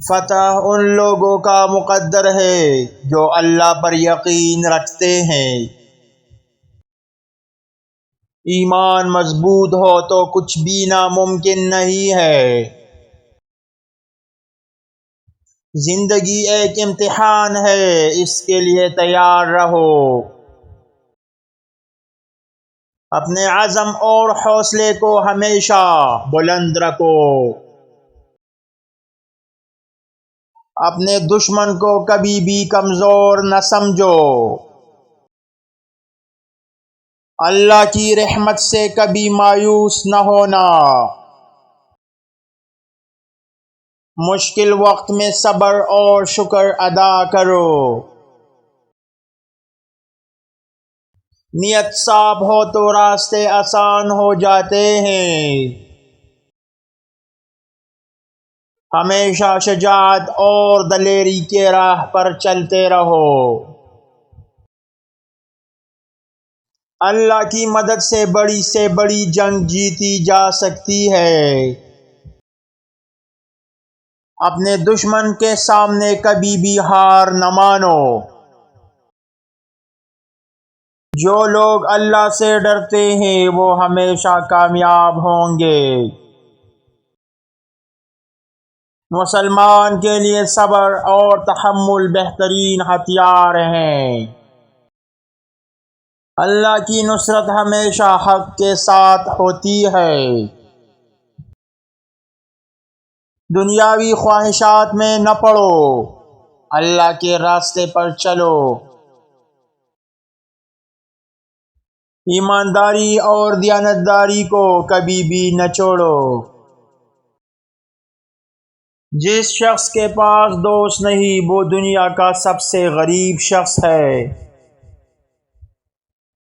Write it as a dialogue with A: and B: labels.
A: فتح ان لوگوں کا مقدر ہے جو اللہ پر یقین رکھتے ہیں۔ ایمان مضبوط ہو تو کچھ بھی ناممکن نہیں ہے۔ زندگی ایک امتحان ہے، اس کے لیے تیار رہو۔ اپنے عزم اور حوصلے کو ہمیشہ بلند رکھو۔ اپنے دشمن کو کبھی بھی کمزور نہ سمجھو۔ اللہ کی رحمت سے کبھی مایوس نہ ہونا۔ مشکل وقت میں صبر اور شکر ادا کرو۔ نیت صاف ہو تو راستے آسان ہو جاتے ہیں۔ ہمیشہ شجاعت اور دلیری کے راہ پر چلتے رہو۔ اللہ کی مدد سے بڑی جنگ جیتی جا سکتی ہے۔ اپنے دشمن کے سامنے کبھی بھی ہار نہ مانو۔ جو لوگ اللہ سے ڈرتے ہیں وہ ہمیشہ کامیاب ہوں گے۔ مسلمان کے لیے صبر اور تحمل بہترین ہتھیار ہیں۔ اللہ کی نصرت ہمیشہ حق کے ساتھ ہوتی ہے۔ دنیاوی خواہشات میں نہ پڑو، اللہ کے راستے پر چلو۔ ایمانداری اور دیانتداری کو کبھی بھی نہ چھوڑو۔ جس شخص کے پاس دوست نہیں وہ دنیا کا سب سے غریب شخص ہے۔